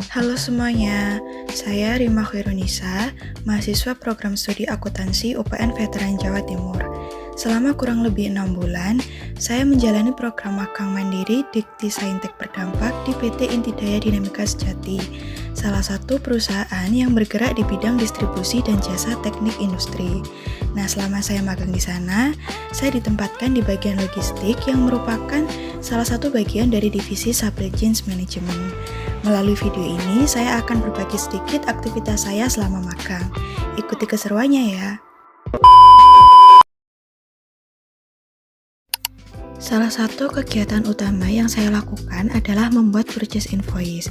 Halo semuanya, saya Rima Khairunisa, mahasiswa program studi akuntansi UPN Veteran Jawa Timur. Selama kurang lebih 6 bulan, saya menjalani program magang mandiri Dikti Saintek Berdampak di PT Intidaya Dinamika Sejati, salah satu perusahaan yang bergerak di bidang distribusi dan jasa teknik industri. Nah, selama saya magang di sana, saya ditempatkan di bagian logistik yang merupakan salah satu bagian dari divisi Supply Chain Management. Melalui video ini, saya akan berbagi sedikit aktivitas saya selama magang. Ikuti keseruannya ya. Salah satu kegiatan utama yang saya lakukan adalah membuat purchase invoice,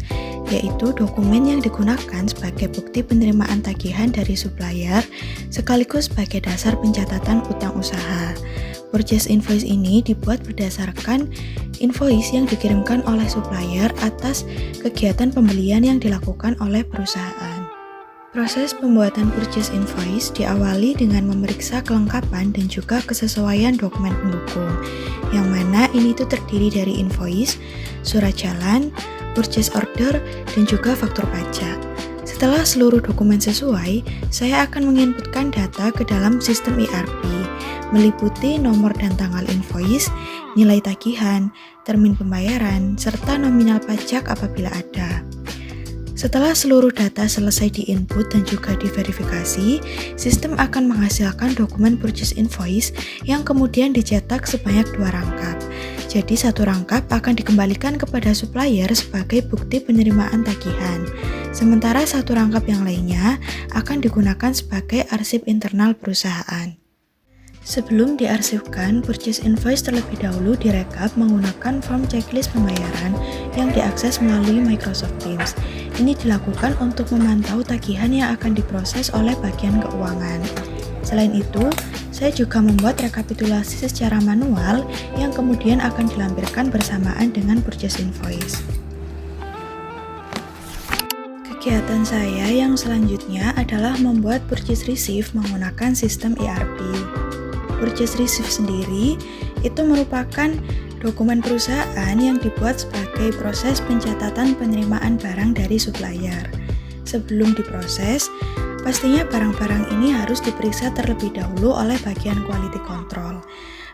yaitu dokumen yang digunakan sebagai bukti penerimaan tagihan dari supplier, sekaligus sebagai dasar pencatatan utang usaha. Purchase invoice ini dibuat berdasarkan invoice yang dikirimkan oleh supplier atas kegiatan pembelian yang dilakukan oleh perusahaan. Proses pembuatan purchase invoice diawali dengan memeriksa kelengkapan dan juga kesesuaian dokumen pendukung, yang mana ini itu terdiri dari invoice, surat jalan, purchase order, dan juga faktur pajak. Setelah seluruh dokumen sesuai, saya akan menginputkan data ke dalam sistem ERP, meliputi nomor dan tanggal invoice, nilai tagihan, termin pembayaran, serta nominal pajak apabila ada. Setelah seluruh data selesai diinput dan juga diverifikasi, sistem akan menghasilkan dokumen purchase invoice yang kemudian dicetak sebanyak 2 rangkap. Jadi satu rangkap akan dikembalikan kepada supplier sebagai bukti penerimaan tagihan. Sementara satu rangkap yang lainnya akan digunakan sebagai arsip internal perusahaan. Sebelum diarsipkan, purchase invoice terlebih dahulu direkap menggunakan form checklist pembayaran yang diakses melalui Microsoft Teams. Ini dilakukan untuk memantau tagihan yang akan diproses oleh bagian keuangan. Selain itu, saya juga membuat rekapitulasi secara manual yang kemudian akan dilampirkan bersamaan dengan purchase invoice. Kegiatan saya yang selanjutnya adalah membuat purchase receipt menggunakan sistem ERP. Purchase receipt sendiri itu merupakan dokumen perusahaan yang dibuat sebagai proses pencatatan penerimaan barang dari supplier. Sebelum diproses, pastinya barang-barang ini harus diperiksa terlebih dahulu oleh bagian quality control.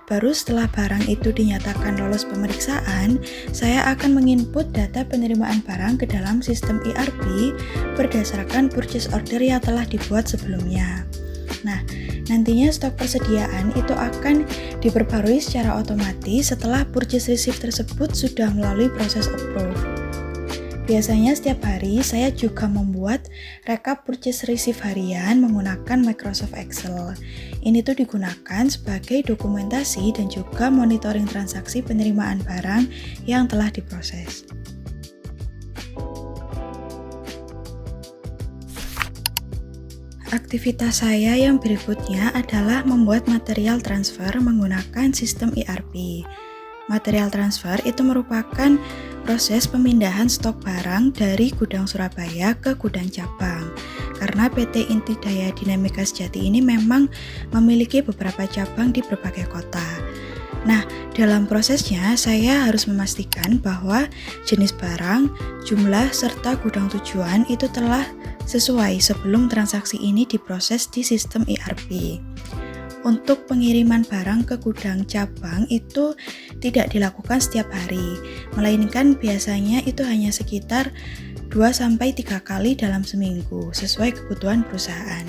Baru setelah barang itu dinyatakan lolos pemeriksaan, saya akan menginput data penerimaan barang ke dalam sistem ERP berdasarkan purchase order yang telah dibuat sebelumnya. Nah, nantinya stok persediaan itu akan diperbarui secara otomatis setelah purchase receipt tersebut sudah melalui proses approve. Biasanya setiap hari saya juga membuat rekap purchase receipt harian menggunakan Microsoft Excel. Ini tuh digunakan sebagai dokumentasi dan juga monitoring transaksi penerimaan barang yang telah diproses. Aktivitas saya yang berikutnya adalah membuat material transfer menggunakan sistem ERP. Material transfer itu merupakan proses pemindahan stok barang dari gudang Surabaya ke gudang cabang. Karena PT Intidaya Dinamika Sejati ini memang memiliki beberapa cabang di berbagai kota. Nah, dalam prosesnya saya harus memastikan bahwa jenis barang, jumlah, serta gudang tujuan itu telah sesuai sebelum transaksi ini diproses di sistem ERP. Untuk pengiriman barang ke gudang cabang itu tidak dilakukan setiap hari, melainkan biasanya itu hanya sekitar 2-3 kali dalam seminggu, sesuai kebutuhan perusahaan.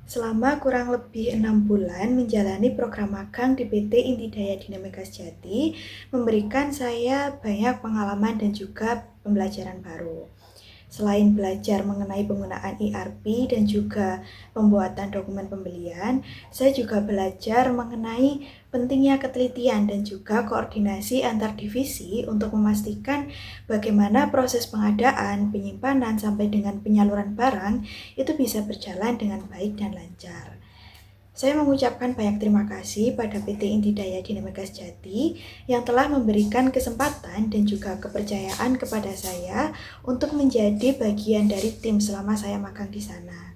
Selama kurang lebih 6 bulan menjalani program magang di PT Intidaya Dinamika Sejati, memberikan saya banyak pengalaman dan juga pembelajaran baru. Selain belajar mengenai penggunaan ERP dan juga pembuatan dokumen pembelian, saya juga belajar mengenai pentingnya ketelitian dan juga koordinasi antar divisi untuk memastikan bagaimana proses pengadaan, penyimpanan, sampai dengan penyaluran barang itu bisa berjalan dengan baik dan lancar. Saya mengucapkan banyak terima kasih pada PT Intidaya Dinamika Sejati yang telah memberikan kesempatan dan juga kepercayaan kepada saya untuk menjadi bagian dari tim selama saya magang di sana.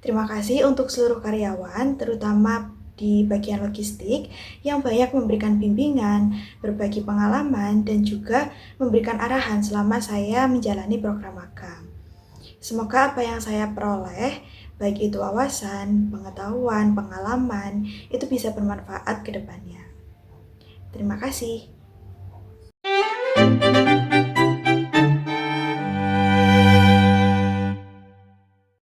Terima kasih untuk seluruh karyawan, terutama di bagian logistik yang banyak memberikan bimbingan, berbagi pengalaman, dan juga memberikan arahan selama saya menjalani program magang. Semoga apa yang saya peroleh, baik itu wawasan, pengetahuan, pengalaman, itu bisa bermanfaat ke depannya. Terima kasih.